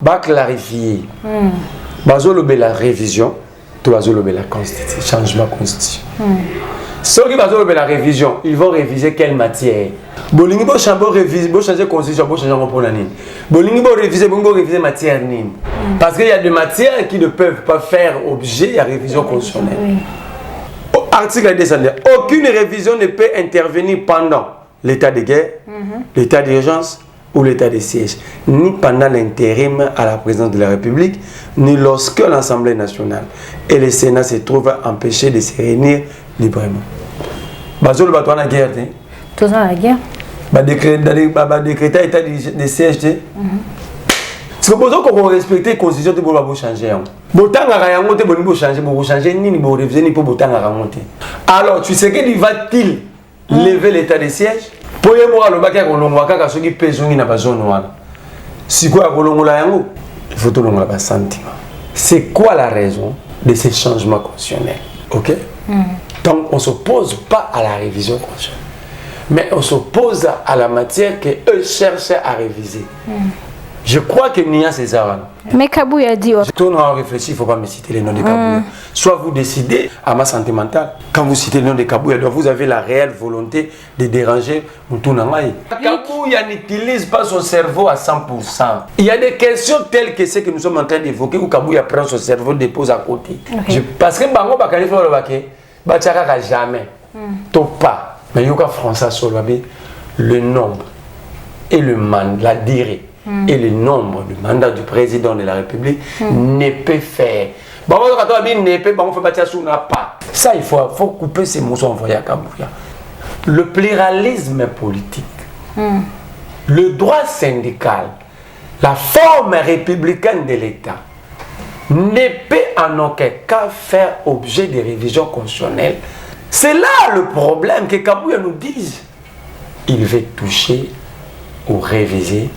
va clarifier. Bazolobe la révision, tout bazolobe la constitution, changement constitution. Ceux qui bazolobe la révision, ils vont réviser quelle matière? Bolingi bo changer constitution, bo changer pour la nine. Bolingi bo réviser matière nine. Parce qu'il y a des matières qui ne peuvent pas faire objet à révision constitutionnelle. Article descendant. Aucune révision ne peut intervenir pendant l'état de guerre, l'état d'urgence ou l'état de siège, ni pendant l'intérim à la présidence de la République, ni lorsque l'Assemblée nationale et le Sénat se trouvent empêchés de se réunir librement. Bazol batouan la guerre, tous dans la guerre. Décréter l'état de siège. C'est pour ça qu'on respecte la constitution pour changer. Alors, tu sais qu'il va-t-il lever l'état de siège? C'est quoi la raison de ces changements constitutionnels? Ok? Donc, on ne s'oppose pas à la révision constitutionnelle, mais on s'oppose à la matière qu'eux cherchent à réviser. Je crois que Nia César. Mais Kabou a dit. Je tourne à réfléchir, il ne faut pas me citer les noms de Kabou. Soit vous décidez à ma santé mentale. Quand vous citez le nom de Kabou, vous avez la réelle volonté de déranger Moutounamaï. Kabou n'utilise pas son cerveau à 100%. Il y a des questions telles que ce que nous sommes en train d'évoquer où Kabou prend son cerveau, dépose à côté. Parce que Bango Bakali Bakari jamais. Topa. Mais il y a François Solabé, le nombre et le mandat, la durée. Et le nombre de mandats du président de la République ne peut faire. Ça, il faut couper ces mots envoyés à Kabouya. Le pluralisme politique, le droit syndical, la forme républicaine de l'État ne peut en aucun cas faire objet de révision constitutionnelle. C'est là le problème que Kabouya nous dise. Il veut toucher ou réviser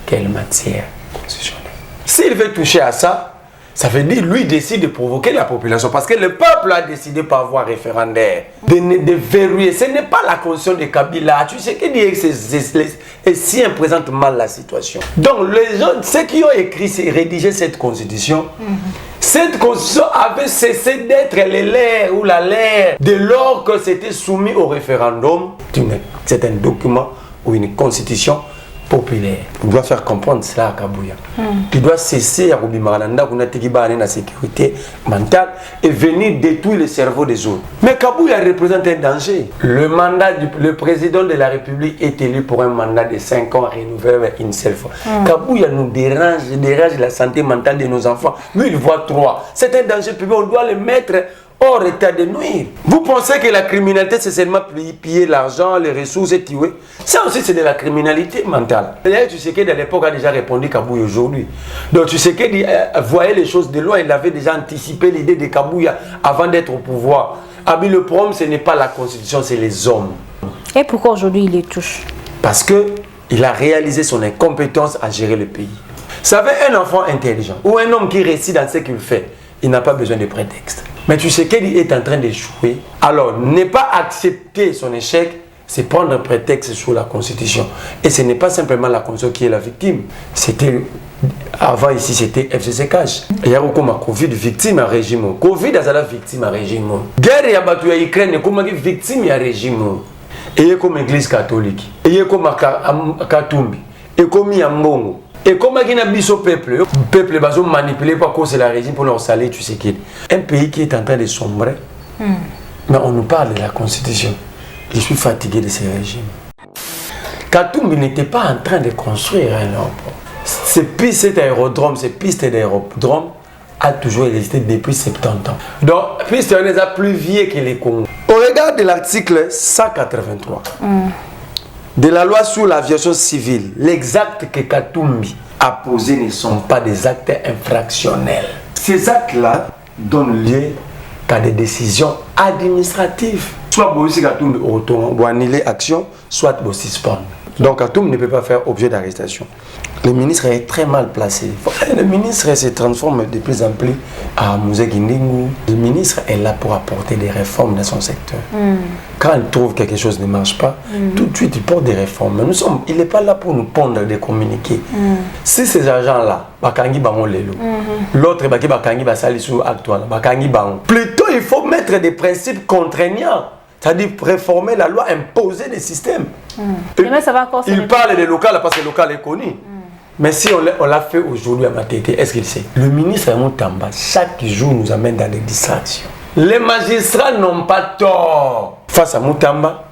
quelle matière constitutionnelle. S'il veut toucher à ça, ça veut dire lui décide de provoquer la population parce que le peuple a décidé par voie référendaire de verrouiller. Ce n'est pas la constitution de Kabila. Tu sais qu'il dit que et si elle présente mal la situation. Donc les gens, ceux qui ont écrit et rédigé cette constitution, cette constitution avait cessé d'être les leurs ou la leur dès lors que c'était soumis au référendum. C'est un document ou une constitution populaire. On doit faire comprendre cela à Kabouya. Tu dois cesser à Rubimaranda, la sécurité mentale et venir détruire le cerveau des autres. Mais Kabouya représente un danger. Le président de la République est élu pour un mandat de 5 ans renouvelé une seule fois. Kabouya nous dérange la santé mentale de nos enfants. Lui, il voit 3. C'est un danger public. On doit le mettre hors état de nuire. Vous pensez que la criminalité, c'est seulement piller l'argent, les ressources et tuer? Ça aussi, c'est de la criminalité mentale. D'ailleurs, tu sais que à l'époque a déjà répondu Kabouya aujourd'hui. Donc, tu sais qu'il voyait les choses de loin. Il avait déjà anticipé l'idée de Kabouya avant d'être au pouvoir. Abi, le problème, ce n'est pas la constitution, c'est les hommes. Et pourquoi aujourd'hui il les touche? Parce qu'il a réalisé son incompétence à gérer le pays. Vous savez, un enfant intelligent ou un homme qui réussit dans ce qu'il fait, il n'a pas besoin de prétexte. Mais tu sais qu'il est en train d'échouer. Alors, ne pas accepter son échec, c'est prendre un prétexte sur la Constitution. Et ce n'est pas simplement la Constitution qui est la victime. C'était, avant ici, c'était FCCH. Il y a eu comme Covid victime à régime. Covid a la victime à régime. Guerre y a battu à Ukraine comme victime à régime. Et il y a comme Église catholique. Et il y a comme Katumbi. Et comme Yambongo. Et comme il y a un peuple va manipuler par cause de la régime pour leur saler, tu sais qu'il un pays qui est en train de sombrer. Mais on nous parle de la constitution. Je suis fatigué de ces régimes. Katumbi n'était pas en train de construire un aéroport. Cet aérodrome, ces pistes d'aérodrome a toujours existé depuis 70 ans. Donc, pistes on les a plus vieilles que les Congo. Au regard de l'article 183. De la loi sur l'aviation civile, les actes que Katumbi a posés ne sont pas des actes infractionnels. Ces actes-là donnent lieu qu'à des décisions administratives. Soit Katumbi annuler l'action, soit suspendre. Donc Katumbi ne peut pas faire objet d'arrestation. Le ministre est très mal placé. Le ministre se transforme de plus en plus à Mouzé Guindingu. Le ministre est là pour apporter des réformes dans son secteur. Quand il trouve quelque chose ne marche pas, tout de suite il porte des réformes. Mais il n'est pas là pour nous pondre des communiqués. Si ces agents-là, Bakangi Bango Lelo, l'autre Bakangi Basali sous actuel, Bakangi Bango, plutôt il faut mettre des principes contraignants. C'est-à-dire réformer la loi, imposer des systèmes. Il parle des locales parce que le local est connu. Mais si on l'a fait aujourd'hui à Matete, est-ce qu'il sait? Le ministre Moutamba, chaque jour, nous amène dans des distractions. Les magistrats n'ont pas tort face à Moutamba,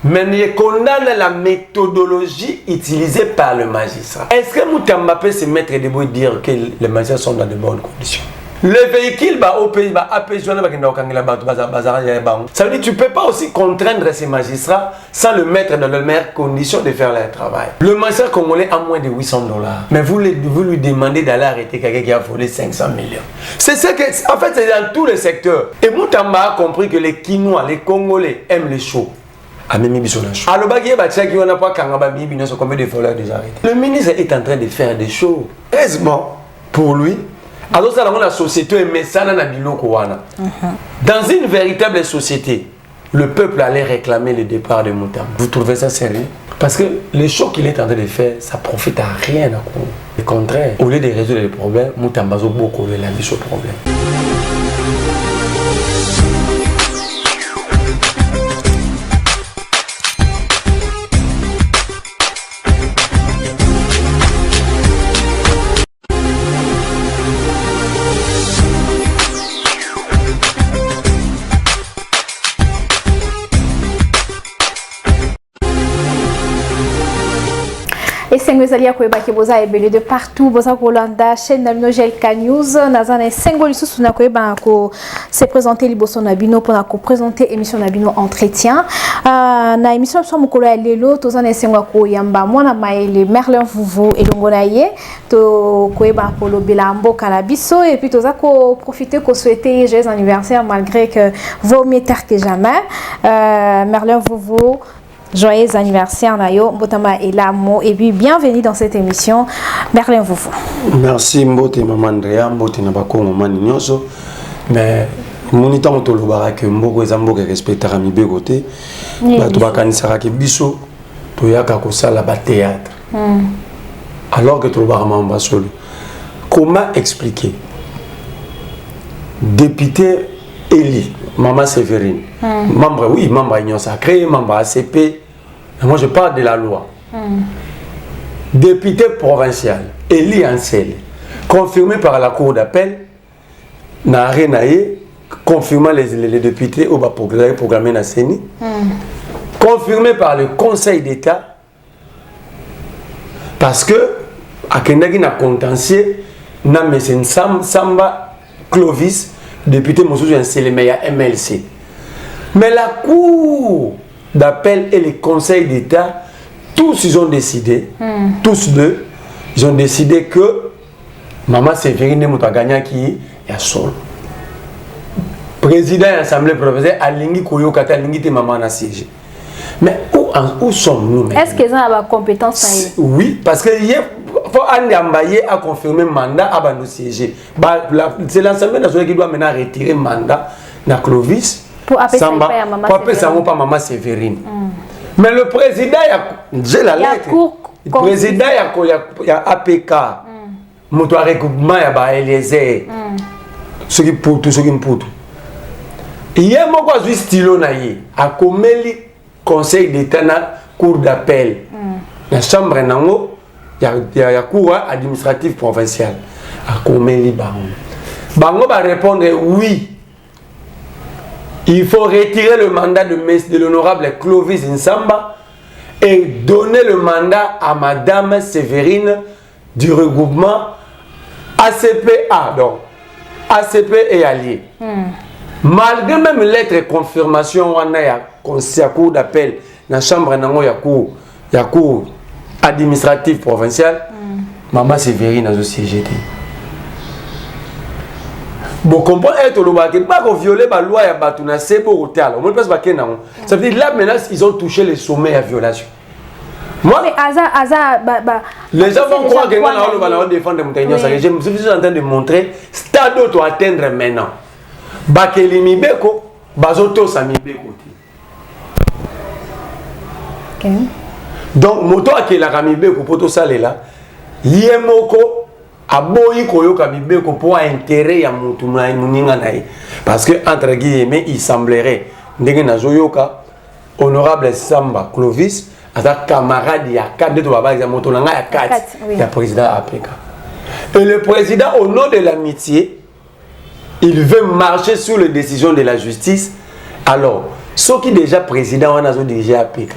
mais ils condamnent la méthodologie utilisée par le magistrat. Est-ce que Moutamba peut se mettre debout et dire que les magistrats sont dans de bonnes conditions? Le véhicule au pays, ça veut dire que tu ne peux pas aussi contraindre ces magistrats sans le mettre dans les meilleures conditions de faire leur travail. Le magistrat congolais a moins de 800 $. Mais vous lui demandez d'aller arrêter quelqu'un qui a volé 500 millions. C'est ce que, en fait, c'est dans tous les secteurs. Et Moutamba a compris que les Kinois, les Congolais aiment les shows. Le ministre est en train de faire des shows. Heureusement pour lui. Alors ça, la société dans une véritable société, le peuple allait réclamer le départ de Moutamba. Vous trouvez ça sérieux? Parce que les choix qu'il est en train de faire, ça profite à rien. Au contraire, au lieu de résoudre les problèmes, Moutamba a beaucoup de la vie sur le problème. Et c'est nous allons voir que vous avez de partout, vous avez Rolanda, chaîne d'Amino GLK News, Nazana Sengo Lissus na koeba ko se présenter liboso na bino pour ko présenter émission na bino entretien. Na émission so mukolo ya lelo tozana Sengo ko yamba mwana maele Merlin Vuvu elongona ye to koeba ko lobela mboka na biso et puis tozako profiter ko souhaiter joyeux anniversaire malgré que vaut mieux tard que jamais. Merlin Vuvu, joyeux anniversaire Nayo, Mbotama et Lamo, et puis bienvenue dans cette émission. Merlin Vuvu. Merci Mbote Maman Andrea, Mbote Nabako Maman Nyoso. Mais mon temps to lobara que Mboko ezamboka respectera mi begote. Ba to bakanisara ke biso to yaka ko sala ba théâtre. Alors que to lobara mamba solo. Comment expliquer? Député Eli, Maman Sévérine, membre, oui, membre Union Sacrée, membre ACP. Moi, je parle de la loi. Député provincial, Eli Ansel, confirmé par la Cour d'appel, confirmant les députés au bas programmé na CENI, confirmé par le Conseil d'État, parce que, à Kendagi na contentieux, na mesen Samba Clovis, député Moussou Ansel, mais il y a MLC. Mais la Cour d'appel et le Conseil d'État, tous ils ont décidé, tous deux, ils ont décidé que Maman Sévérine Moutaganya qui est à sol. Président de l'Assemblée provinciale, Alingi Koyokata, Alingi te Maman a siégé. Mais où sommes-nous? Est-ce qu'ils ont la compétence? Oui, parce que hier, faut Andambaye a confirmé le mandat à nous siéger. C'est l'Assemblée nationale qui doit maintenant retirer le mandat de Clovis. Pour appeler ça pas Maman Sévérine. Mais le président, j'ai la lettre. Le président, il y a APK. Moto recoupement, il y a Eliezer. Ce qui pour tout, ce qui pour tout. Il y a un stylo naïe. À Komeli, Conseil d'État, Cour d'appel. La chambre nango, il y a cour administrative provinciale. À Komeli, Bango va répondre oui. Il faut retirer le mandat de l'honorable Clovis Nsamba et donner le mandat à Madame Sévérine du regroupement ACPA, donc ACP et alliés. Malgré même lettre confirmation, on a un cour d'appel dans la chambre, il y a cour administrative provinciale, Maman Sévérine a aussi jeté. Bon, comprendre être le pas qu'on violer la loi et Batuna, c'est beau au théâtre. Ça veut dire là maintenant ils ont touché les sommets à violation. Moi, mais Aza, Les gens vont croire que nous allons défendre Moutaïna. Je me suis en train de montrer stade où tu atteindre maintenant. Bakeli Mibeko, Bazoto Samibeko. Donc, moto akela Kamibeko poto salela, Yemoko, Aboyi Koyoka Mibeko pour intérêt à Moutouna Mouninga naï. Parce que, entre guillemets, il semblerait, Ndenge Nazoyoka, honorable Samba Clovis, à sa camarade, il y a 4 de Baba, il y a Motonanga, il y a 4, il y a président APK. Et le président, au nom de l'amitié, il veut marcher sur les décisions de la justice. Alors, ceux qui déjà président, on a déjà APK.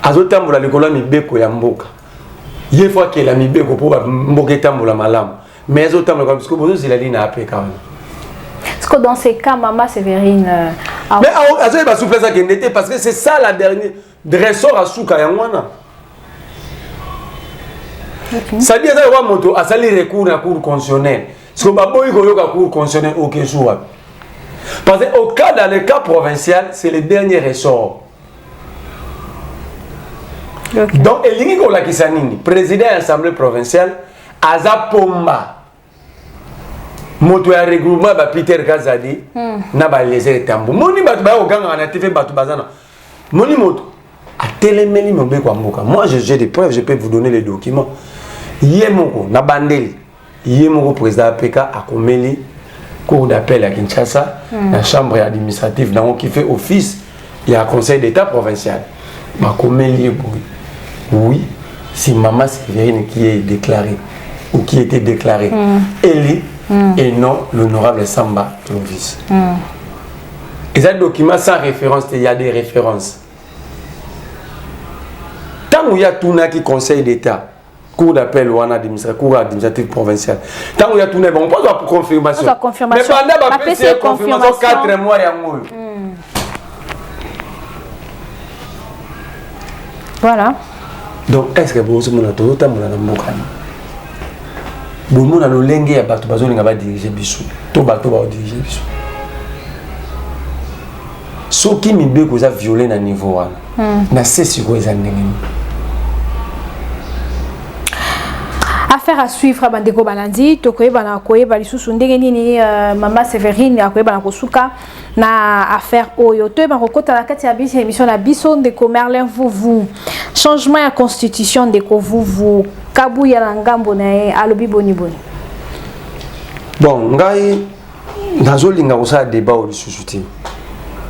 Azotambola likola mibeko ya mboka. Il faut que la mibeko pour mboka tambola malam. Mais azotambola parce que bozo c'est la ligne APK. Est-ce que dans ces cas, Maman Sévérine mais azo ba souplesse à n'était parce que c'est ça la dernière dresseur à souka yangwana. Ça dit ça wa moto asali recours à cour constitutionnel. Ce que baboyi koyoka cour constitutionnel OK choua. Parce que au cas dans le cas provincial, c'est le dernier ressort. Okay. Donc, Elingi Kolakisanini, président de l'Assemblée provinciale, Aza Pomba, moto ya regroupement ba Peter Kazadi, na ba léger tambo. Moni batu ba oganga na TV batu bazana. Moni moto a télémeli mobé kwa mboka. Moi j'ai des preuves, je peux vous donner les documents. Yemoko na bandeli. Yemoko président APK a komeli cour d'appel à Kinshasa, la chambre administrative donc qui fait office, il y a un conseil d'état provincial. Ma komeli oui, si Maman Sévérine qui est déclarée ou qui était déclarée, elle et non l'honorable Samba Clovis. Et ça, document sans référence, il y a des références. Tant qu'il y a tout qui conseil d'État, cour d'appel ou cour administrative provinciale, tant qu'il y a tout, bon, on peut avoir confirmation. Mais pendant la confirmation, 4 mois, il y a un voilà. Donc, est-ce que vous avez un peu de temps vous avez un lengue à battre, vous avez dirigé Bissou. Tout bateau va diriger Bissou. Ce qui m'a dit que vous avez violé à niveau, na c'est ce que vous avez dit. Affaire à suivre, Bandeko Balandi, Tokoye Banakoye, Balisusu Ndengeni, Maman Sévérine, Akoye Banakosuka, na affaire Oyoto, Barokota, la Katia Biss, émission la Bisson de Merlin, vous, changement à constitution de vous, Kabouya Langambo, Alobi Boni Boni. Bon, Ngai, Nazolinga aussi un débat au Susuti.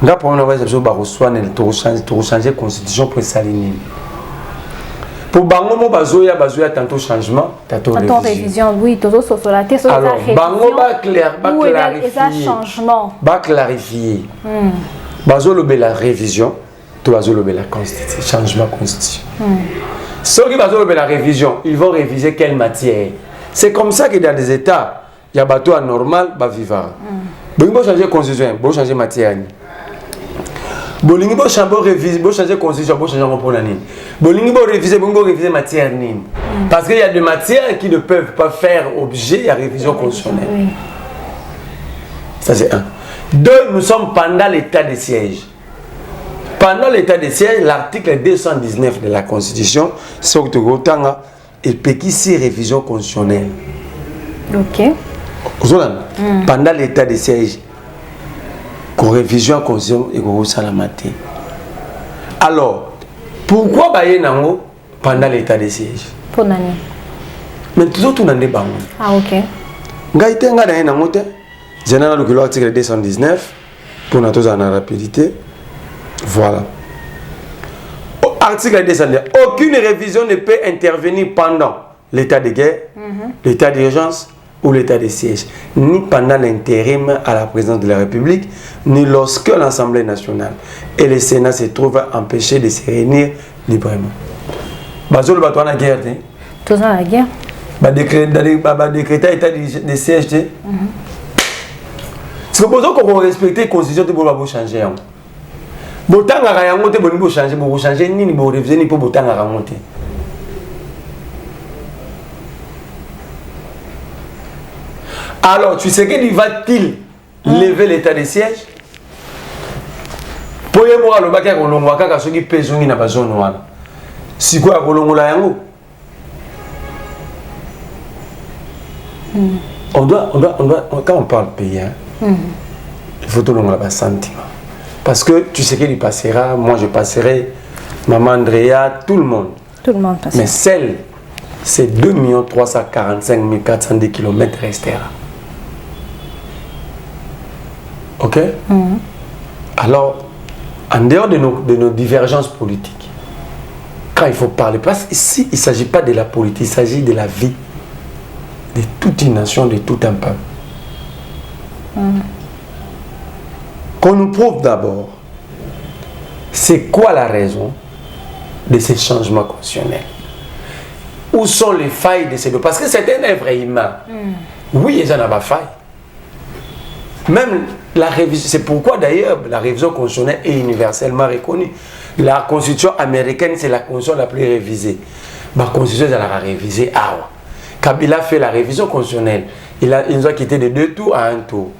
Nga pour nous, nous avons changer la constitution pour s'aligner. Pour Bango, bazoya tantôt changement, tantôt révision. Oui, toujours sur la tête. Alors, Bango va clarifier. Changement. Va clarifier. Bazolo la révision, tu bazolo la constitution, changement constitution. Ceux qui bazolo la révision, ils vont réviser quelle matière. C'est comme ça que dans des États, il y a bateau anormal, ba vivant. Bon, il faut changer constitution, il faut changer matière. Bolingi bo chambo réviser, bo changer constitution, bo changer pour l'année. Bolingi bo réviser matière nine. Parce qu'il y a des matières qui ne peuvent pas faire objet à révision constitutionnelle. Oui. Ça c'est un. Deux, nous sommes pendant l'état de siège. Pendant l'état de siège, l'article 219 de la Constitution, sorte Gotanga, il peut ici révision constitutionnelle. OK. Pendant l'état de siège. Révision constitution et salamate. Alors, pourquoi bailler nango pendant l'état de siège? Pour nani? Mais toujours tout n'en est pas. Ah ok. Gaïté nga d'ailleurs nango te. Général le article 219 pour notre rapidité. Voilà. Article 219. Aucune révision ne peut intervenir pendant l'état de guerre, l'état d'urgence ou l'état de siège, ni pendant l'intérim à la présidence de la République, ni lorsque l'Assemblée nationale et le Sénat se trouvent empêchés de se réunir librement. Bazol bato na guerre. Tous dans la guerre. Décréter état de siège. C'est pour ça qu'on respecte la constitution pour changer. Botanga rayango te boni bo changer ni bo réviser ni pour botanga rayango te. Alors, tu sais qu'il va-t-il lever l'état de siège? Pour y avoir le bac à Kolongwaka, qui pèse na bazone wana. Si quoi à Kolongola yango? Quand on parle pays, il faut tout le monde avoir un sentiment. Parce que tu sais qu'il y passera, moi je passerai, Maman Andrea, tout le monde. Tout le monde passera. Mais celle, c'est 2 345 410 km restera. Ok? Alors, en dehors de nos divergences politiques, quand il faut parler, parce qu'ici, il ne s'agit pas de la politique, il s'agit de la vie de toute une nation, de tout un peuple. Qu'on nous prouve d'abord, c'est quoi la raison de ces changements constitutionnels? Où sont les failles de ces deux? Parce que c'est un œuvre humain. Oui, il y en a pas faille. Même la révision, c'est pourquoi d'ailleurs la révision constitutionnelle est universellement reconnue. La constitution américaine, c'est la constitution la plus révisée. La constitution, elle a révisé. Kabila fait la révision constitutionnelle. Il nous a quitté de 2 tours à 1 tour.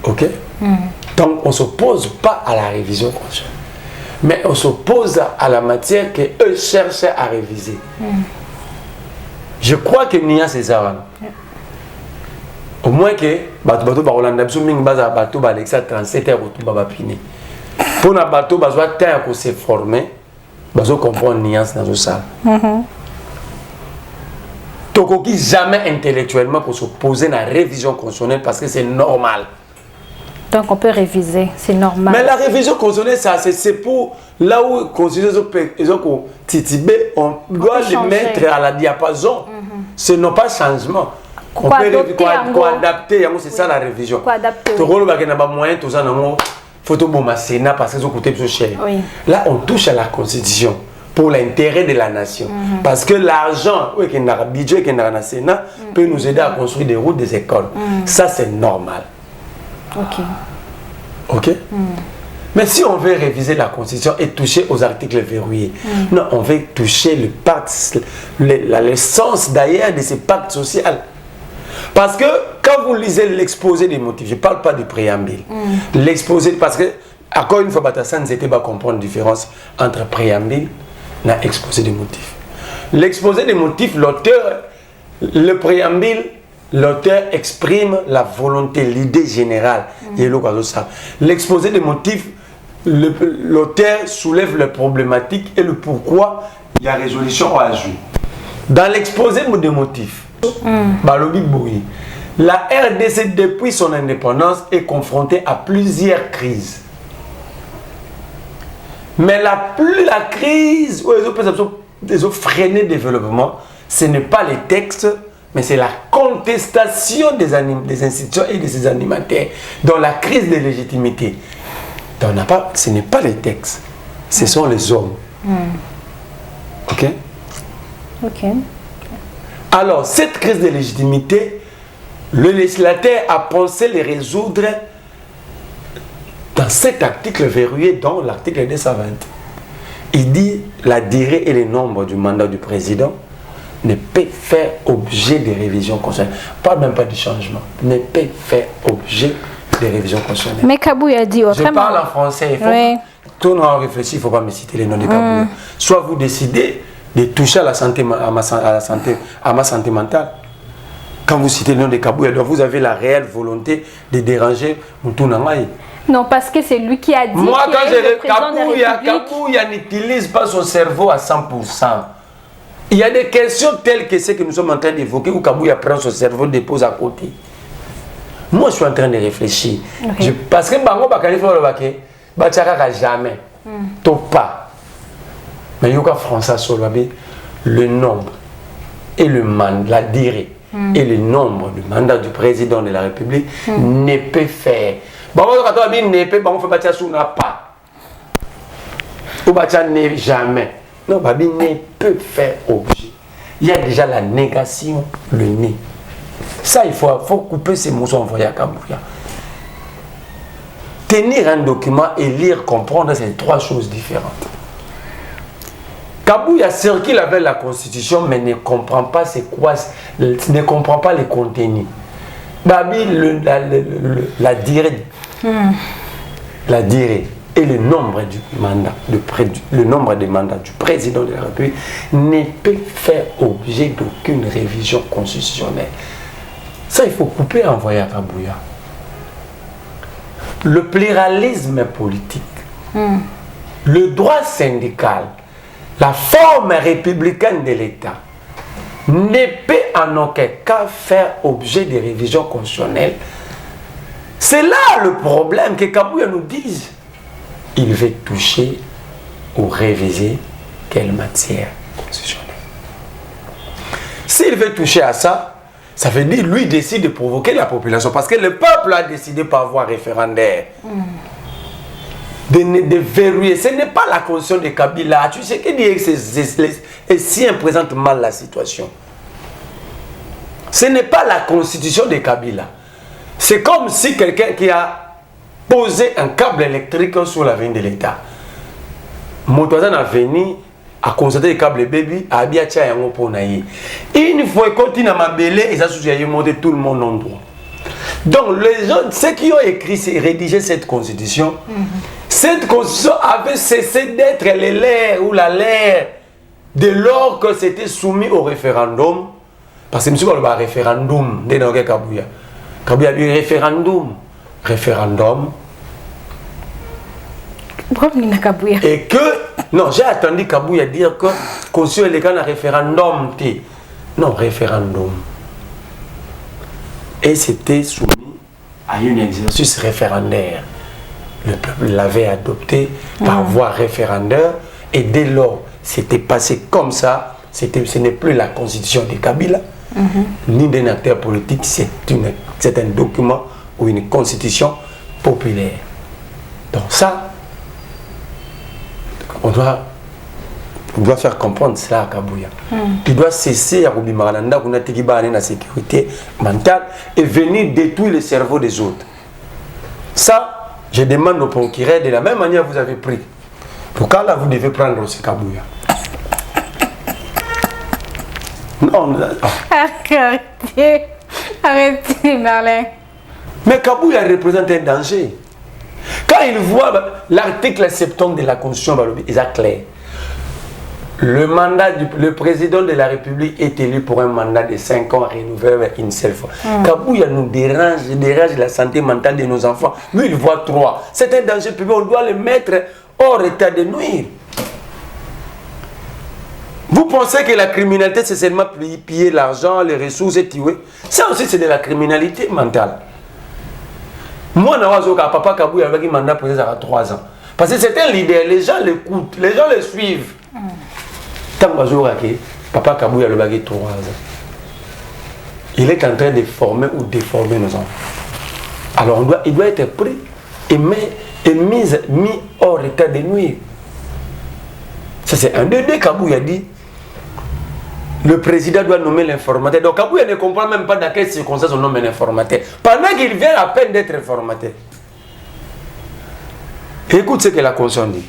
Ok? Donc on ne s'oppose pas à la révision constitutionnelle. Mais on s'oppose à la matière qu'eux cherchaient à réviser. Je crois que Nia c'est ça. Au moins que bateau ba Rolanda biso mingi baza bateau ba Alexa 37 heures autour ba pini. Pour na bateau bazwa temps ko se former, bazo comprendre nuance dans ça. Tokoki jamais intellectuellement pour s'opposer à la révision constitutionnelle parce que c'est normal. Donc on peut réviser, c'est normal. Mais la révision constitutionnelle, ça c'est pour là où constitution titibé, on doit le mettre à la diapason. Ce n'est pas changement. On peut adapter, c'est ça la révision. Tu as moyen, tu as photo bon Sénat parce que ça coûte plus cher. Là, on touche à la constitution pour l'intérêt de la nation. Parce que l'argent, qui est dans le budget, qui est dans le Sénat, peut nous aider à construire des routes, des écoles. Ça, c'est normal. Ok. Mais si on veut réviser la constitution et toucher aux articles verrouillés, non, on veut toucher le pacte, l'essence d'ailleurs de ces pactes sociaux. Parce que quand vous lisez l'exposé des motifs, je ne parle pas du préambule, l'exposé, parce que, encore une fois, Batassan, c'était pas comprendre la différence entre préambule et exposé des motifs. L'exposé des motifs, l'auteur, le préambule, l'auteur exprime la volonté, l'idée générale. L'exposé des motifs, l'auteur soulève les problématiques et le pourquoi il y a résolution à ajouter. Dans l'exposé des motifs, la RDC depuis son indépendance est confrontée à plusieurs crises. Mais la crise où ils ont freiné le développement, ce n'est pas les textes, mais c'est la contestation des institutions et de ses animateurs, dans la crise de légitimité. Donc, ce n'est pas les textes, ce sont les hommes. Ok? Alors, cette crise de légitimité, le législateur a pensé les résoudre dans cet article verrouillé, dans l'article 220. Il dit la durée et le nombre du mandat du président ne peut faire objet de révision constitutionnelle. Pas même pas de changement, ne peut faire objet de révision constitutionnelle. Mais Kabouya dit autrement. Je parle en français, tout le monde réfléchit, il ne faut pas me citer les noms de Kabouya. Soit vous décidez de toucher à la santé, à ma santé mentale. Quand vous citez le nom de Kabouya, vous avez la réelle volonté de déranger Moutounamaï. Non, parce que c'est lui qui a dit. Moi, quand Kabouya n'utilise pas son cerveau à 100%. Il y a des questions telles que ce que nous sommes en train d'évoquer où Kabouya prend son cerveau, dépose à côté. Moi, je suis en train de réfléchir. Parce que Bango Bakalifa Olobake, Batchaka jamais. Topa. Mais il y a François Solwabe, le nombre et le mandat, la durée et le nombre du mandat du président de la République ne peut faire. Bango Katoabi ne peut pas, on fait Batcha Souna pas. Ou Batcha ne jamais. Non, Babi ne peut faire objet. Il y a déjà la négation, le nez. Ça, il faut couper ces mots envoyés à Kabouya. Tenir un document et lire, comprendre, c'est 3 choses différentes. Kabouya circule avec la Constitution, mais ne comprend pas c'est quoi, ne comprend pas les contenus. Babi, la durée. La durée. et le nombre du mandat, le nombre de mandats du président de la République ne peut faire objet d'aucune révision constitutionnelle. Ça, il faut couper et envoyer à Kabouya. Le pluralisme politique, le droit syndical, la forme républicaine de l'État ne peut en aucun cas faire objet de révision constitutionnelle. C'est là le problème que Kabouya nous dise. Il veut toucher ou réviser quelle matière constitutionnelle. S'il veut toucher à ça, ça veut dire lui décide de provoquer la population. Parce que le peuple a décidé par voie référendaire de verrouiller. Ce n'est pas la constitution de Kabila. Tu sais que dire que si on présente mal la situation. Ce n'est pas la constitution de Kabila. C'est comme si quelqu'un qui a posé un câble électrique sur l'avenue de l'État. Mon voisin a venu à constater le câble baby, à bien tirer un pour naïe. Une fois qu'on continue à m'abeler, ils ont monté tout le monde en droit. Donc les gens, ceux qui ont écrit et rédigé cette constitution, cette constitution avait cessé d'être les leurs ou la leur dès lors que c'était soumis au référendum. Parce que monsieur parle de référendum, dès dans Kabouya. Kabouya dit référendum. Référendum. Et que, non, j'ai attendu Kabouya dire que constitution est un référendum. Non, référendum. Et c'était soumis à un exercice référendaire. Le peuple l'avait adopté par voie référendaire et dès lors, c'était passé comme ça. Ce n'est plus la constitution de Kabila, ni d'un acteur politique, c'est un document ou une constitution populaire. Donc ça, on doit faire comprendre cela à Kabouya. Il doit cesser à Rubi Marananda, qu'on a la sécurité mentale et venir détruire le cerveau des autres. Ça, je demande au procureur, de la même manière que vous avez pris. Pourquoi là, vous devez prendre aussi Kabouya? Non, arrêtez, Merlin. Mais Kabouya représente un danger. Quand il voit l'article 70 de la Constitution, il est clair. Le président de la République est élu pour un mandat de 5 ans renouvelable une seule fois. Kabouya nous dérange la santé mentale de nos enfants. Lui, il voit 3. C'est un danger public, on doit le mettre hors état de nuire. Vous pensez que la criminalité, c'est seulement piller l'argent, les ressources et tuer? Ça aussi, c'est de la criminalité mentale. Moi, papa Kabouya avait un mandat président à 3 ans. Parce que c'est un leader, les gens l'écoutent, les gens le suivent. Tant que papa Kabouya a 3 ans. Il est en train de former ou déformer nos enfants. Alors il doit être pris et mis hors état de nuire. Ça, c'est un des deux. Kabouya dit. Le président doit nommer l'informateur. Donc Kabouya ne comprend même pas dans quelles circonstances on nomme un informateur. Pendant qu'il vient à peine d'être informateur. Écoute ce que la Constitution dit.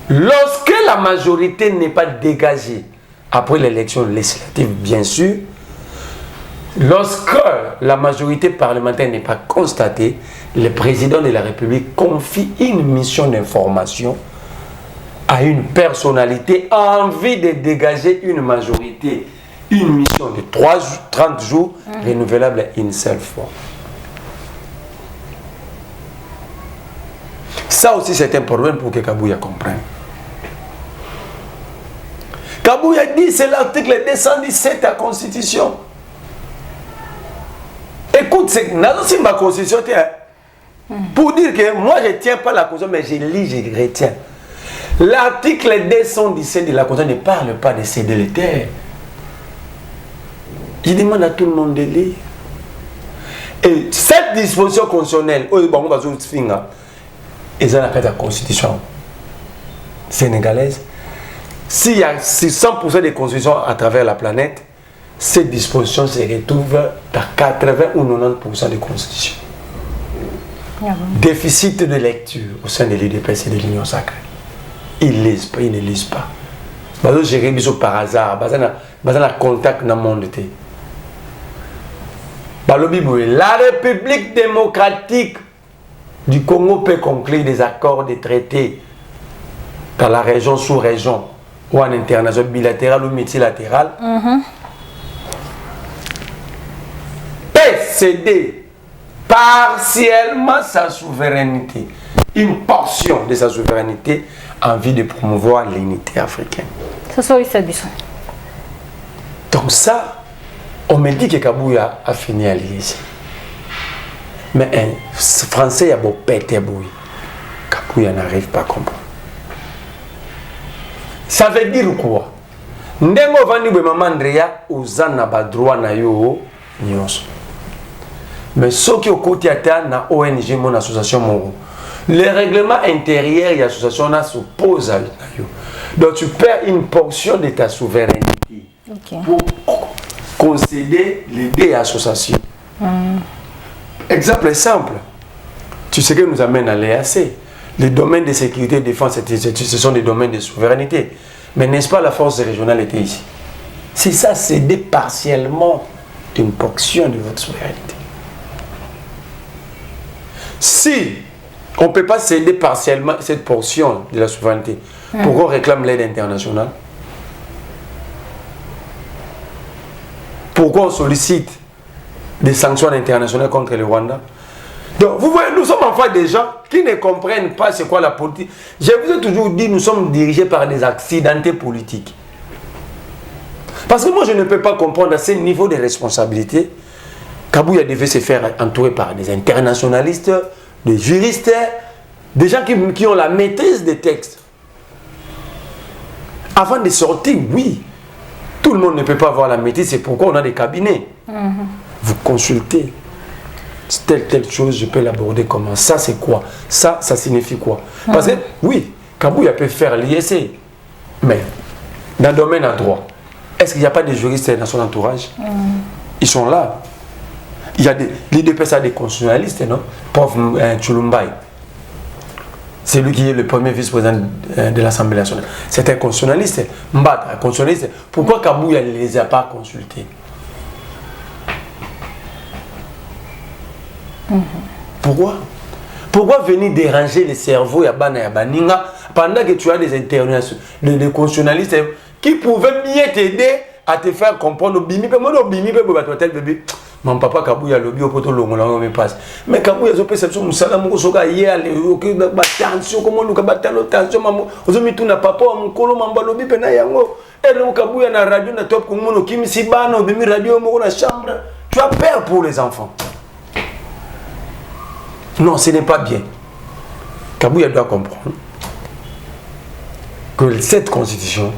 Lorsque la majorité n'est pas dégagée après l'élection législative, bien sûr, lorsque la majorité parlementaire n'est pas constatée, le président de la République confie une mission d'information à une personnalité a envie de dégager une majorité, une mission de 30 jours, renouvelable une seule fois. Ça aussi, c'est un problème pour que Kabouya comprenne. Kabouya dit, c'est l'article 217 de la Constitution. Écoute, c'est ma Constitution. Pour dire que moi, je ne tiens pas la Constitution, mais je lis, je retiens. L'article 217 de la Constitution ne parle pas de céder les terres. Je demande à tout le monde de lire. Et cette disposition constitutionnelle, ils ont la Constitution sénégalaise. S'il y a 100% de constitutions à travers la planète, cette disposition se retrouve dans 80 ou 90% des constitutions. Déficit de lecture au sein de l'UDPS et de l'Union sacrée. Ils ne lisent pas, ils ne lisent pas. J'ai révisé par hasard, j'ai un contact dans le monde. La République démocratique du Congo peut conclure des accords, des traités dans la région, sous-région, ou en international, bilatéral ou multilatéral, peut céder partiellement sa souveraineté, une portion de sa souveraineté, en vue de promouvoir l'unité africaine. Donc ça, on me dit que Kabouya a fini à Liège. Mais un Français a beau péter bouille. Kabouya n'arrive pas à comprendre. Ça veut dire quoi? Ndengo vandi be maman Andrea uzana ba droit na yo nyonso. Mais ce qui au côté ata na ONG mon association mon. Les règlements intérieurs et l'association s'opposent à yo. Donc tu perds une portion de ta souveraineté pour concéder l'idée à l'association. Exemple simple. Tu sais que nous amène à l'EAC. Les domaines de sécurité et de défense, ce sont des domaines de souveraineté. Mais n'est-ce pas la force régionale était ici? C'est ça, céder partiellement une portion de votre souveraineté. Si on ne peut pas céder partiellement cette portion de la souveraineté, pourquoi on réclame l'aide internationale? Pourquoi on sollicite des sanctions internationales contre le Rwanda? Donc, vous voyez, nous sommes en face des gens qui ne comprennent pas c'est quoi la politique. Je vous ai toujours dit, nous sommes dirigés par des accidentés politiques. Parce que moi, je ne peux pas comprendre à ce niveau de responsabilité, Kabouya devait se faire entourer par des internationalistes, des juristes, des gens qui ont la maîtrise des textes. Avant de sortir, oui, tout le monde ne peut pas avoir la maîtrise, c'est pourquoi on a des cabinets. Vous consultez. Telle chose, je peux l'aborder comment? Ça, c'est quoi? Ça signifie quoi? Parce que, oui, Kabouya peut faire l'IEC, mais dans le domaine à droit, est-ce qu'il n'y a pas des juristes dans son entourage? Ils sont là. Il y a l'IDPS a des constitutionnalistes, non? Prof Chulumbai. C'est lui qui est le premier vice-président de l'Assemblée nationale. C'est un constitutionnaliste. Mbata, un constitutionnaliste. Pourquoi Kabouya ne les a pas consultés? Pourquoi venir déranger les cerveaux pendant que tu as des internationaux, des constitutionnalistes qui pouvaient mieux t'aider à te faire comprendre? Mon papa Kabouya lobby au poto longo là me passe. Mais Kabouya zo perception musala moko soka hier le tension comment nous kabatalo tension maman ozomi tuna papa wa mukolo mamba lobby pena yango et le Kabouya na radio na top komono kimisi bana obimi radio moko na chambre. Tu as peur pour les enfants. Non, ce n'est pas bien. Kabouya doit comprendre que cette constitution,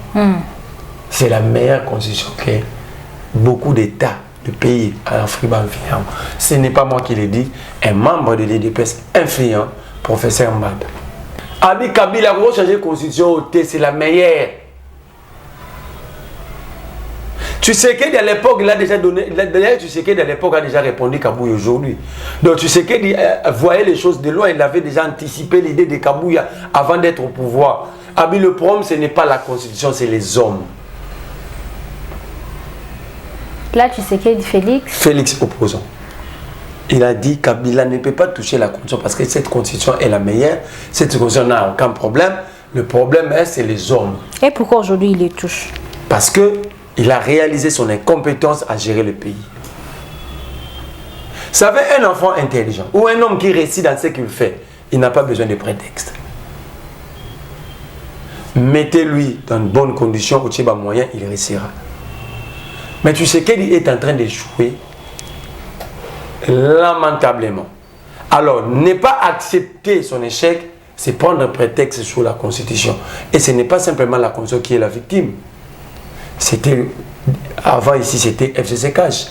c'est la meilleure constitution que beaucoup d'États, de pays à l'Afrique influents. Ce n'est pas moi qui l'ai dit, un membre de l'IDPS influent, professeur Mbada. Abi Kabila a changé la constitution, c'est la meilleure. Tu sais qu'à l'époque, il a déjà donné. D'ailleurs, tu sais qu'à l'époque, a déjà répondu Kabouya aujourd'hui. Donc, tu sais qu'il voyait les choses de loin. Il avait déjà anticipé l'idée de Kabouya avant d'être au pouvoir. Abi, le problème, ce n'est pas la constitution, c'est les hommes. Là, tu sais qu'il dit Félix. Félix opposant. Il a dit Kabila ne peut pas toucher la constitution parce que cette constitution est la meilleure. Cette constitution n'a aucun problème. Le problème, c'est les hommes. Et pourquoi aujourd'hui il les touche? Parce que il a réalisé son incompétence à gérer le pays. Vous savez, un enfant intelligent ou un homme qui réussit dans ce qu'il fait, il n'a pas besoin de prétexte. Mettez-lui dans de bonnes conditions, au Tchéba moyen, il réussira. Mais tu sais qu'il est en train d'échouer lamentablement. Alors, ne pas accepter son échec, c'est prendre un prétexte sur la Constitution. Et ce n'est pas simplement la Constitution qui est la victime. C'était, avant ici, c'était FCC Cash.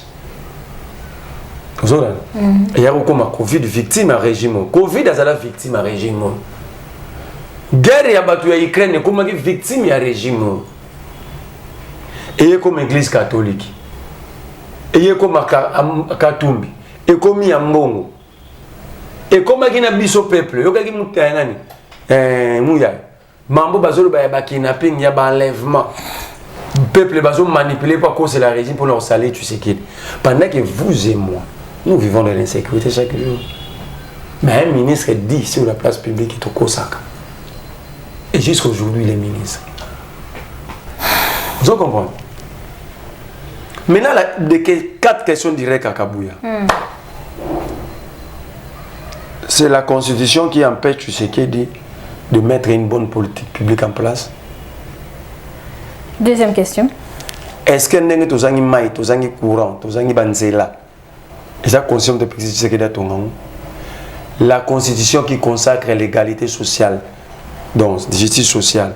Il y a beaucoup de Covid victime à régime. Covid a la victime à régime. Guerre ya batu ya Ukraine comme victime ya régime. Et comme église catholique. Et comme Katumbi. Et comme Yambongo. Et comme Gina biso peuple. Yo kaki mutaya nani? Mouya. Mambo bazolo ba kidnapping ya ba enlèvement. Peuple bazo manipulé par cause de la régime pour leur salaire, tu sais qu'il. Pendant que vous et moi, nous vivons dans l'insécurité chaque jour. Mais un ministre dit sur la place publique est au Kosaka. Et jusqu'à aujourd'hui, il est ministre. Vous comprenez? Maintenant, quatre questions directes à Kabouya. C'est la constitution qui empêche Tshisekedi de mettre une bonne politique publique en place. Deuxième question. Est-ce que nous avons maï, nous avons courant, nous avons banzela? Et ça, constitution de Tshisekedi à Tongan. La constitution qui consacre l'égalité sociale, donc justice sociale.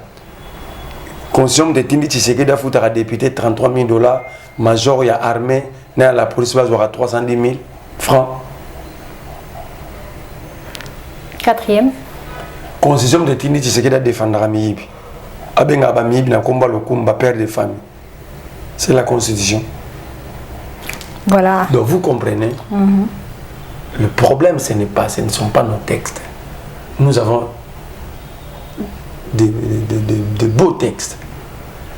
Constitution de Tindi Tshisekedi a foutu à député 33 000 $, major et armée, la police va avoir 310 000 francs. Quatrième. Constitution de Tindi Tshisekedi a défendu Miyibi. Abenga ba Miyibi na combat le combat père de famille. C'est la constitution. Voilà. Donc vous comprenez. Le problème, ce ne sont pas nos textes. Nous avons de beaux textes.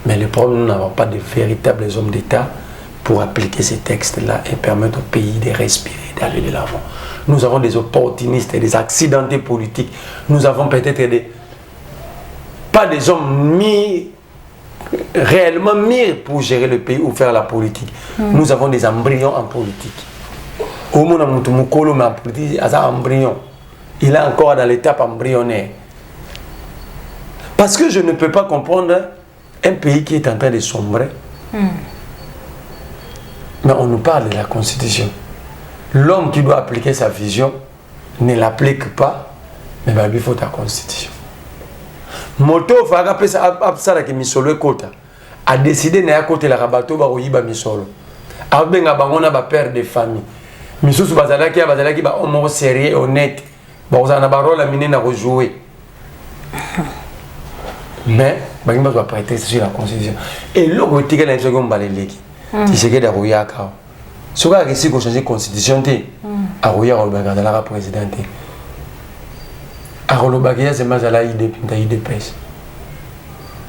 Mais le problème, nous n'avons pas de véritables hommes d'État pour appliquer ces textes-là et permettre au pays de respirer, d'aller de l'avant. Nous avons des opportunistes et des accidentés politiques. Nous avons peut-être pas des hommes réellement mis pour gérer le pays ou faire la politique. Nous avons des embryons en politique. Au moins, embryon. Il est encore dans l'étape embryonnaire. Parce que je ne peux pas comprendre un pays qui est en train de sombrer. Mais on nous parle de la Constitution. L'homme qui doit appliquer sa vision ne l'applique pas, mais il faut ta Constitution. Moto a décidé de côté la rabato ba oyiba misolo. Abenga bangona ba père de famille. Misusu bazalaki ba homo sérieux honnête. Ba ozana ba rôle miné na rejouer. Mais bangima doit prêter sur la constitution. Et le côté la seconde baleleki. Tu sais que da royaka. Soka que si ko changer constitution té. A roya ro bagada la président té. A ro bagaya c'est mazala ide pêche.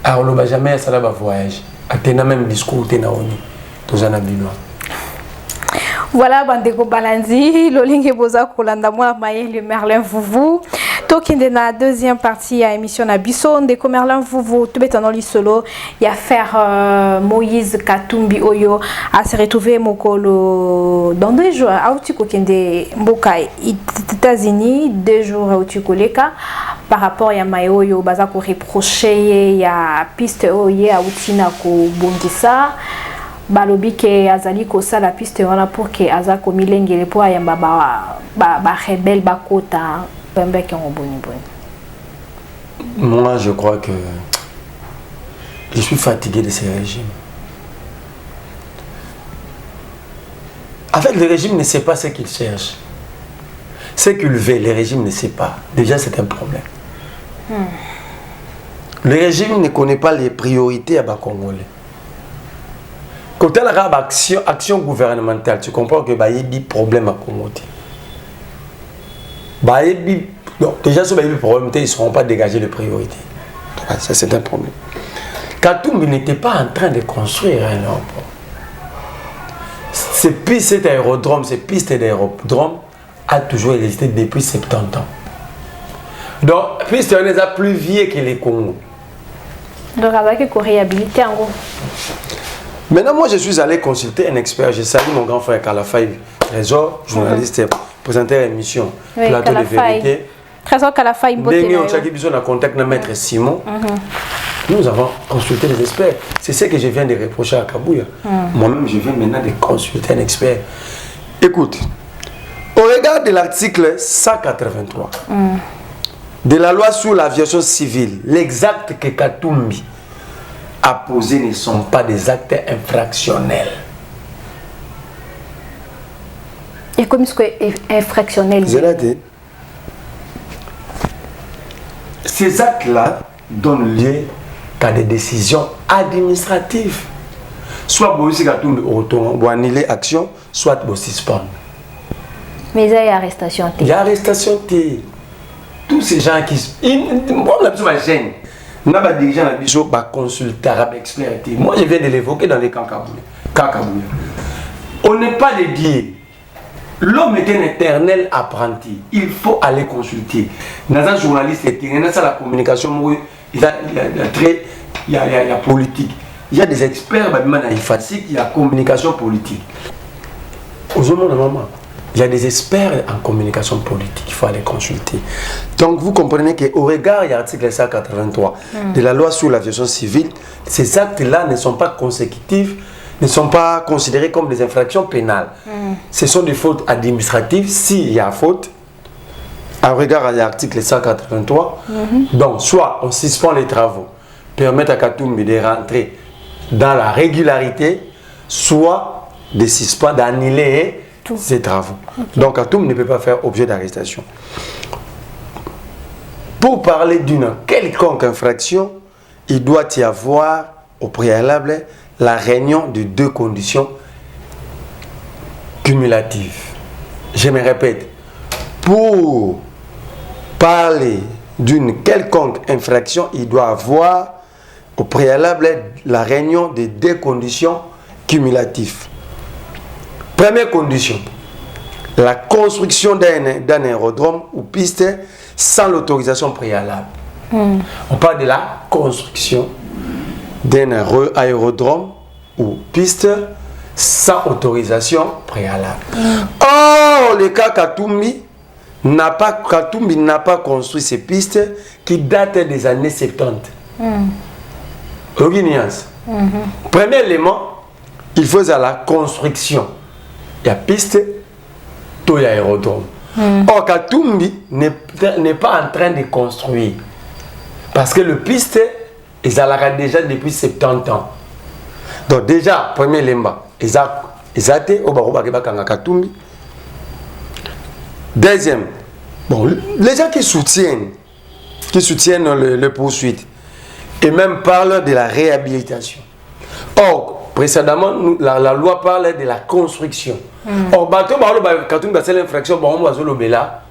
A ro ba jamais ça va voyage. A tena même discours té na oni. Tozana binoa. Voilà, Bandeko Balanzi, Lolingue Boza Kolanda, moi, le Merlin Vouvou. Tokin de la deuxième partie à l'émission Nabisson, de Merlin Vouvou, tout est dans le solo. Il y a faire Moïse Katumbi Oyo à se retrouver Mokolo dans 2 jours. À Outiko Kende Mboka, États-Unis, 2 jours à Outiko Leka. Par rapport à Mayoyo, Bazako reproché, il y a piste Oye à Outina Ko Bongisa. Balobi ke azali ko sala piste wana pour que azako milengele po ayamba ba rebelle bakota pembe ke ngoboni boni. Moi je crois que je suis fatigué de ces régimes. En fait le régime ne sait pas ce qu'il cherche. Ce qu'il veut, le régime ne sait pas. Déjà c'est un problème. Le régime ne connaît pas les priorités à bas congolais. Quand tu as action gouvernementale, tu comprends que il y a des problèmes à Congo. Déjà, sur les problèmes, ils ne seront pas dégagés de priorité. Ça, c'est un problème. Katumbi n'était pas en train de construire un aéroport. Cet aérodrome, ces pistes d'aérodrome a toujours existé depuis 70 ans. Donc, piste on les a plus vieux que les Congo. Donc, avec la réhabilité en gros. Maintenant, moi, je suis allé consulter un expert. J'ai salué mon grand frère Kalafaï, Trésor, journaliste, présentateur d'émission, oui, Plateau de vérité. Trésor Kalafaï, Nous avons contact avec Maître Simon. Nous avons consulté les experts. C'est ce que je viens de reprocher à Kabouya. Moi-même, je viens maintenant de consulter un expert. Écoute, au regard de l'article 183 de la loi sur l'aviation civile, l'exact que Katumbi à poser ne sont pas des actes infractionnels. Et comme ce que infractionnel? Ces actes-là donnent lieu qu'à des décisions administratives. Soit vous annuler l'action, soit vous suspendre. Mais il y a arrestation. Il y a arrestation. Tous ces gens qui... Moi, je suis gêne. Nous avons des dirigeants qui sont consultés, experts. Moi, je viens de l'évoquer dans les Kakabouya. On n'est pas des guides. L'homme est un éternel apprenti. Il faut aller consulter. Dans un journaliste, il y a la communication, il y a politique. Il y a des experts, il y a communication politique. Il y a des experts en communication politique, il faut aller consulter. Donc vous comprenez qu'au regard de l'article 183 de la loi sur l'aviation civile, ces actes-là ne sont pas consécutifs, ne sont pas considérés comme des infractions pénales. Ce sont des fautes administratives s'il y a faute. En regard de l'article 183, donc soit on suspend les travaux, permettre à Katumbi de rentrer dans la régularité, soit de suspendre, d'annuler ces travaux. Donc Katumbi ne peut pas faire objet d'arrestation. Pour parler d'une quelconque infraction, il doit y avoir au préalable la réunion de deux conditions cumulatives. Je me répète, pour parler d'une quelconque infraction, il doit avoir au préalable la réunion de deux conditions cumulatives. Première condition, la construction d'un aérodrome ou piste sans l'autorisation préalable. On parle de la construction d'un aérodrome ou piste sans autorisation préalable. Or, le cas Katumbi n'a pas construit ces pistes qui datent des années 70. Premier élément, il faut à la construction. Il y a piste, il y a aérodrome. Or, Katumbi n'est pas en train de construire. Parce que le piste, ils ont déjà depuis 70 ans. Donc déjà, premier élément, ils ont été au Katumbi. Deuxième, bon, les gens qui soutiennent le poursuite et même parlent de la réhabilitation. Or, précédemment, la loi parle de la construction. Or, c'est l'infraction, la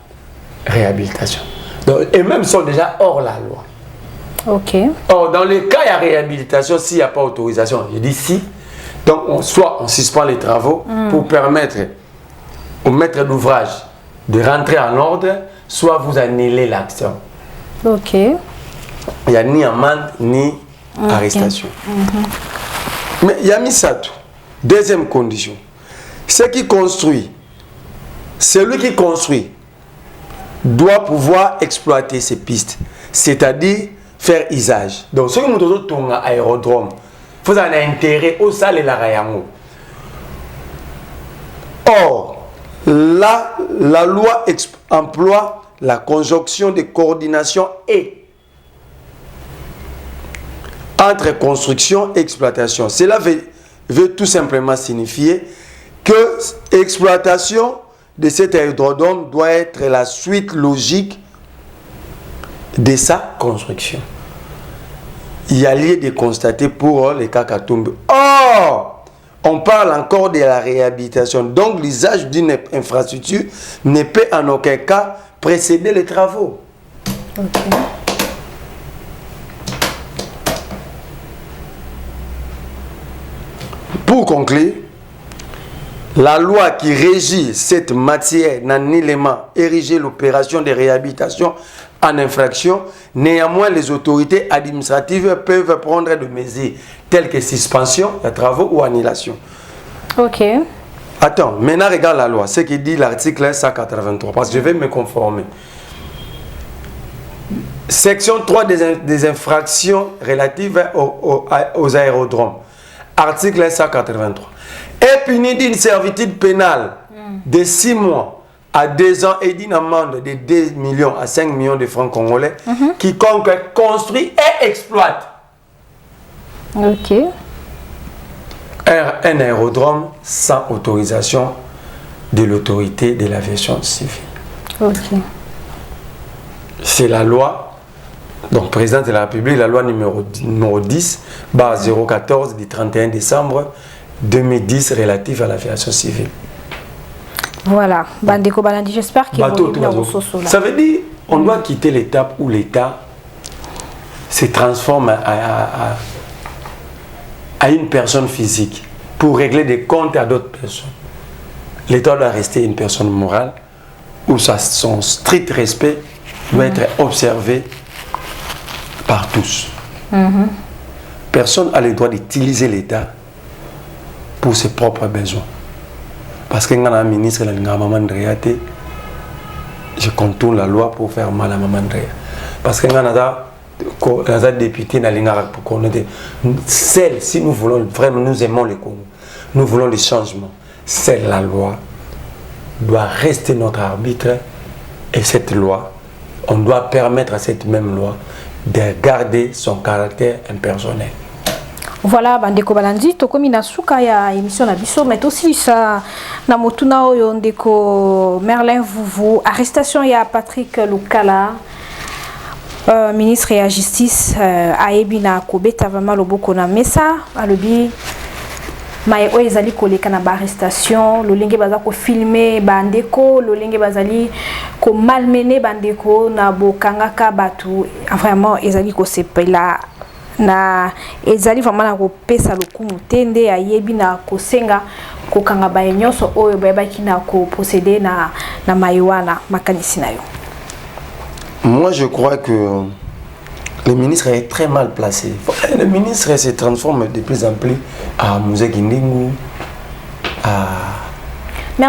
réhabilitation. Donc, et même sont déjà hors la loi. Ok. Or, dans le cas de réhabilitation, s'il n'y a pas autorisation, je dis si, donc soit on suspend les travaux pour permettre au maître d'ouvrage de rentrer en ordre, soit vous annulez l'action. Ok. Il n'y a ni amende ni arrestation. Mais il y a mis ça tout. Deuxième condition. Celui qui construit doit pouvoir exploiter ces pistes, c'est-à-dire faire usage. Donc, ce que nous avons un aérodrome, il faut avoir intérêt au salle et la rayango. Or, là, la loi emploie la conjonction de coordination et entre construction et exploitation. Cela veut tout simplement signifier que l'exploitation de cet aérodrome doit être la suite logique de sa construction. Il y a lieu de constater pour les cas Katumbi. Or, on parle encore de la réhabilitation. Donc, l'usage d'une infrastructure ne peut en aucun cas précéder les travaux. Ok. Pour conclure, la loi qui régit cette matière n'a nullement érigé l'opération de réhabilitation en infraction. Néanmoins, les autorités administratives peuvent prendre des mesures telles que suspension de travaux ou annulation. Ok. Attends, maintenant regarde la loi, ce qui dit l'article 183, parce que je vais me conformer. Section 3 des infractions relatives aux aérodromes. Article 183. Est puni d'une servitude pénale de 6 mois à 2 ans et d'une amende de 2 millions à 5 millions de francs congolais quiconque construit et exploite un aérodrome sans autorisation de l'autorité de l'aviation civile. C'est la loi, donc président de la République, la loi numéro 10, barre 014 du 31 décembre 2010 relative à l'aviation civile. Voilà, Bandeko Balandi, j'espère qu'il va bien. Ça veut dire qu'on doit quitter l'étape où l'État se transforme à une personne physique pour régler des comptes à d'autres personnes. l'État doit rester une personne morale où son strict respect doit être observé par tous. Personne n'a le droit d'utiliser l'État pour ses propres besoins. Parce que un ministre, je contourne la loi pour faire mal à Maman Andrea. Parce que un député, celle, si nous voulons vraiment, nous aimons le Congo, nous voulons les changements, c'est la loi doit rester notre arbitre, et cette loi, on doit permettre à cette même loi de garder son caractère impersonnel. Voilà, bandeko balandi tokomi na suka ya émission na biso, mais aussi ça na motuna oyo ndeko Merlin Vuvu, arrestation ya Patrick Lukala, ministre ya justice, ayebi na kobeta vraiment loboko na mesa, alobi maye oyo ezali koleka na ba arrestation, lolenge baza ko filmer bandeko, lolenge bazali ko malmener bandeko na bokangaka batu, vraiment ezali ko sepela na ezali vraiment na kopesa lokumu tende ayebi na kosenga kokanga ba nyonso oyo bayebaki na ko procéder na mayiwana makanisi na yo. Moi je crois que le ministre est très mal placé. Le ministre se transforme de plus en plus à Mouzé Guindingu, à... Mais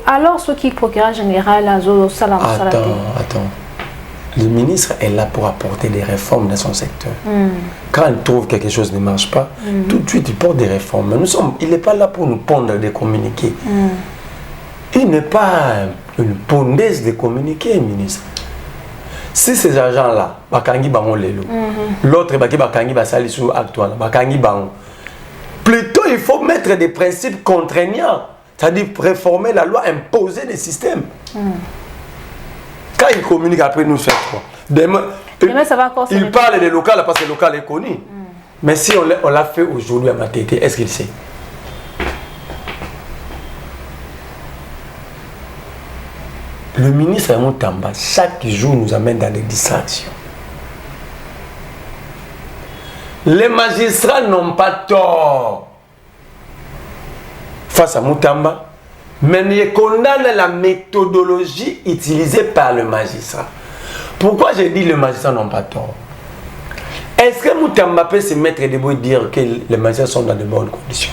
alors ce qui est procureur général à Zolo Salam. Attends. Le ministre est là pour apporter des réformes dans son secteur. Quand il trouve que quelque chose ne marche pas, tout de suite il porte des réformes. Mais il n'est pas là pour nous pondre des communiqués. Il n'est pas une pondeuse de communiqués, ministre. Si ces agents-là, bakangi bango lelo, l'autre bakangi basali sous actuel, bakangi bango. Plutôt il faut mettre des principes contraignants, c'est-à-dire réformer la loi, imposer des systèmes. Quand il communique après nous fait quoi? Demain, il parle des locales parce que le local est connu. Mais si on l'a fait aujourd'hui à Matete, est-ce qu'il sait? Le ministre Moutamba, chaque jour, nous amène dans des distractions. Les magistrats n'ont pas tort face à Moutamba, mais ils condamnent la méthodologie utilisée par le magistrat. Pourquoi je dis que les magistrats n'ont pas tort? Est-ce que Moutamba peut se mettre debout et dire que les magistrats sont dans de bonnes conditions?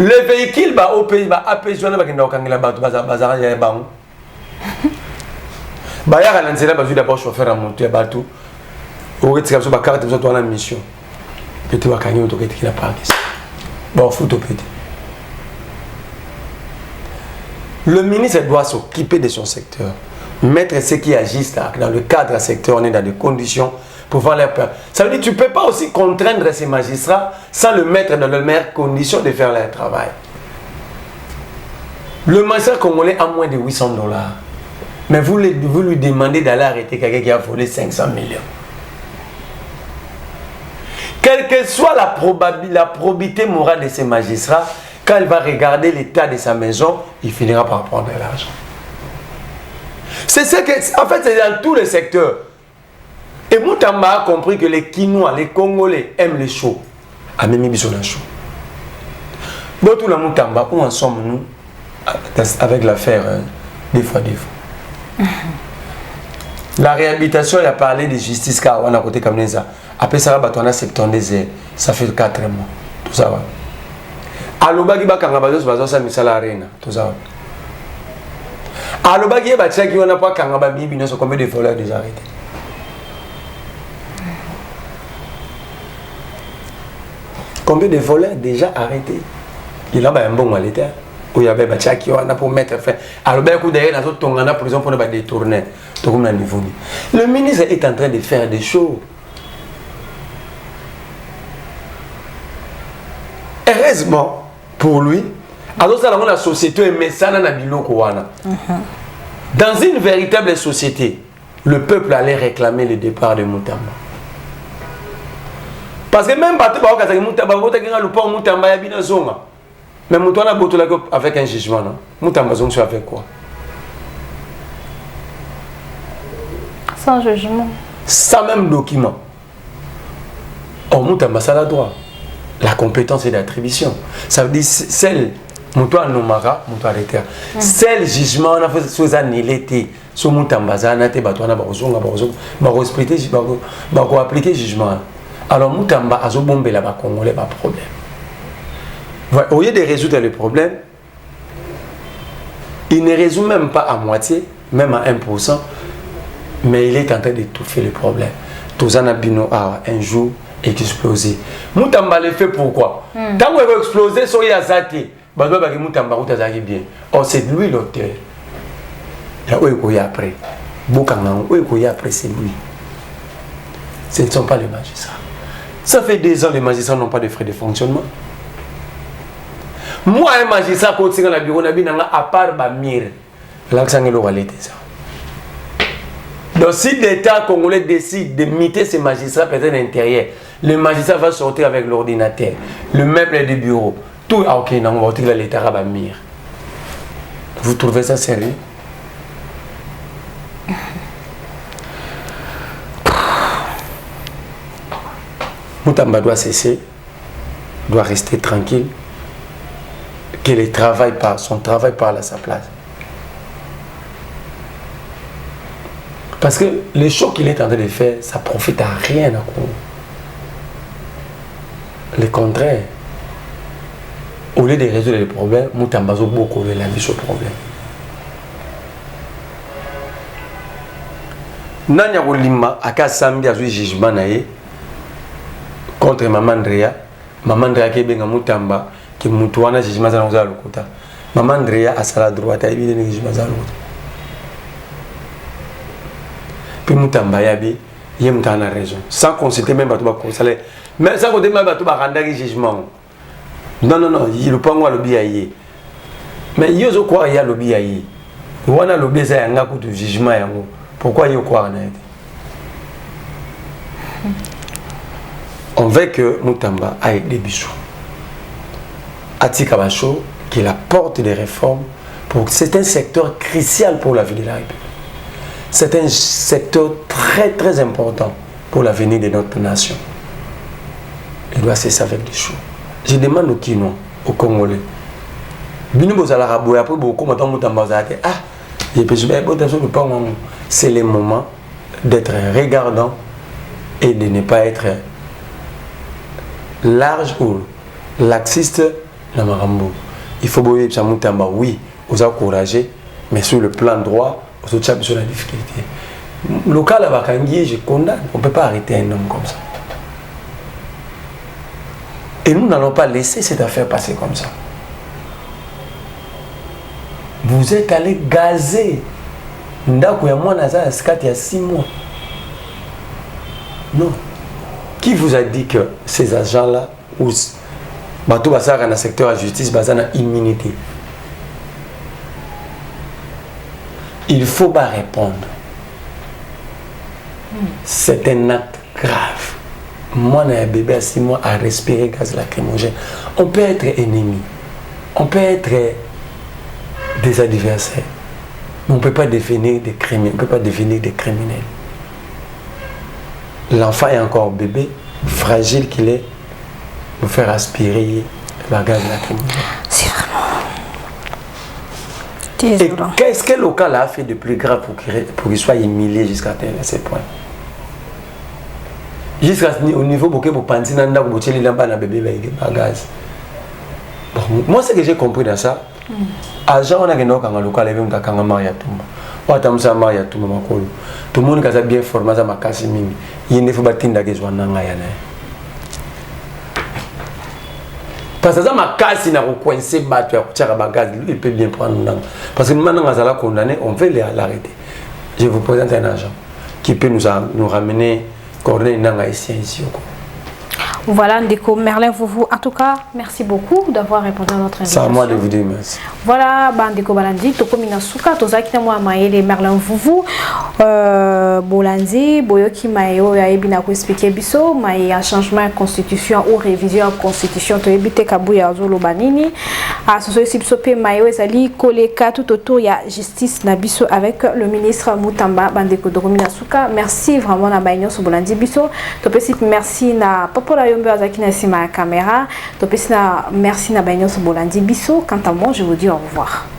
Le véhicule va au pays, va apaiser la bazar ya bango. Ba ya kana nzela ba vu d'abord chauffeur à monter à bateau. Au retire sur ba carte besoin toi la mission. Que tu vas gagner autour qui la parc ici. Bon foot au petit. Le ministre doit s'occuper de son secteur, mettre ceux qui agissent dans le cadre du secteur, on est dans des conditions pour voir leur peur. Ça veut dire que tu ne peux pas aussi contraindre ces magistrats sans le mettre dans les meilleures conditions de faire leur travail. Le magistrat congolais a moins de 800 $. Mais vous lui demandez d'aller arrêter quelqu'un qui a volé 500 millions. Quelle que soit la probité morale de ces magistrats, quand il va regarder l'état de sa maison, il finira par prendre l'argent. C'est ce que, en fait, c'est dans tous les secteurs. Et Moutamba a compris que les Quinois, les Congolais aiment les chauds. A même mis sur la chaud. Bon, tout le Moutamba, où en sommes-nous avec l'affaire des fois. La réhabilitation, il a parlé de justice car on a côté comme ça. Après ça, on a 70 heures. Ça fait 4 mois. Tout ça va. Alobagi bakanga bazo sa misala arena. Tout ça va. Alobagi ba tchaki on a pas kanga ba bibi non combien de voleurs déjà arrêtés. Combien de voleurs déjà arrêtés? Il a un bon à l'état. Où il y avait des gens qui ont pour mettre fin. Alors, ben, derrière, dans la prison pour ne pas détourner. Le ministre est en train de faire des choses. Heureusement, pour lui, alors ça, la société est messana na biloko wana. Dans une véritable société, le peuple allait réclamer le départ de Moutamba. Parce que même Moutamba, mais Moutamba avec un jugement, non? Moutamba avec quoi? Sans jugement. Sans même document. Oh, Moutamba, ça a droit. La compétence et l'attribution. Ça veut dire celle Muto anomaka, muto arrêter. Seul jugement on a fait choses annulées. So mutambazana te batwana bazonga ba expliquer ba ko appliquer jugement. Alors mutamba azobombela ba congolais ba problème. Au lieu de résoudre le problème, il ne résout même pas à moitié, même à 1%, mais il est en train d'étouffer le problème. Tozana Bino a un jour explosé. Mutamba le fait pourquoi? Tant qu'il va exploser, so yazati. Badoba ki Mutamba utazaki bien. Or c'est lui l'auteur. Il y a où après. Boukangan, où après c'est lui. Ce ne sont pas les magistrats. Ça fait 2 ans les magistrats n'ont pas de frais de fonctionnement. Moi un magistrat quand c'est dans le bureau à part Bamir, l'accent est l'oralité ça. Donc si l'État congolais décide de miter ces magistrats peut-être intérieur, le magistrat va sortir avec l'ordinateur, le meuble du bureau, tout à ok, non, on va l'État à Bamir. Vous trouvez ça sérieux? Mutamba doit cesser, doit rester tranquille, qu'il son travail parle à sa place. Parce que les choses qu'il est en train de faire, ça ne profite à rien à Congo. Le contraire. Au lieu de résoudre les problèmes, Mutamba a beaucoup de la vie sur le problème. Nanya Olima, à Kassambi, a joué jugement contre Maman Andrea. Maman Andrea qui est bien Mutamba, qui est Mutouana, jugement dans le côté. Maman Andrea a sa droite, elle est bien jugement dans le côté. Puis Mutamba Yabi, il y a raison. Sans consulter même Batouba Conseil. Mais sans consulter même Batouba rendre jugement. Non, il ne peut pas le biailler. Mais il y a quoi il y a le biailler. Il y a le biailler, il y a un jugement. Pourquoi il y a quoi? On veut que Mutamba aille des bijoux. Atika Bacho, qui est la porte des réformes, c'est un secteur crucial pour la vie de la République. C'est un secteur très très important pour l'avenir de notre nation. Il doit cesser avec des choses. Je demande au Kino, aux Congolais. C'est le moment d'être regardant et de ne pas être large ou laxiste dans Marambo. Il faut boyer Mutamba, oui, vous encourager, mais sur le plan droit, vous avez sur la difficulté. Le cas là, je condamne, on ne peut pas arrêter un homme comme ça. Et nous n'allons pas laisser cette affaire passer comme ça. Vous êtes allé gazer. Ndako ya mwana za skati ya 6 mois. Non. Qui vous a dit que ces agents-là, ou bateau basara dans le secteur de la justice, basana immunité? Il faut pas répondre. C'est un acte grave. Moi, un bébé à 6 mois à respirer gaz lacrymogène. On peut être ennemi. On peut être des adversaires. Mais on ne peut pas devenir des criminels. On peut pas devenir des criminels. L'enfant est encore bébé, fragile qu'il est, vous faire aspirer la gaz lacrymogène. C'est vraiment... Et qu'est-ce que le cas a fait de plus grave pour qu'il soit humilié jusqu'à ce point? Jusqu'à au niveau où vous pensez que vous avez un bébé avec gaz. Moi, ce que j'ai compris dans ça, agent on a gagné au local avec un kanga Maria Touma. Ou à Maria Touma Makolo. Tout le monde a bien formé à ma casse mimi. Il ne faut pas tinda que je sois nangayana. Parce que ça ma casse n'a pas coincé battu à tirer bagage, il peut bien prendre nang. Parce que maintenant on a condamné, on veut l'arrêter. Je vous présente un agent qui peut nous ramener coordonner nanga ici. Voilà, Ndeko Merlin Vouvou. En tout cas, merci beaucoup d'avoir répondu à notre invitation. C'est à moi de vous dire merci. Voilà, Ndeko Balandi, Toko Minasuka, Tozaki Namwa Maëlle Merlin Vouvou, Bolandi, Boyoki Mayo, Yaebina ko expliquer biso, Maï un changement de constitution ou révision de constitution, to ebite Kabuya Zolo Banini, à ce Sipsope Mayo Ezali, Koleka tout autour, il y a justice Nabiso avec le ministre Mutamba Bandeko Doko Minasuka. Merci vraiment na Baïnyo Bolandi Biso. Topesi merci na Popola Kayombe Azaki na sima caméra. Topesina merci na banyo so bolandi biso. Quant à moi, je vous dis au revoir.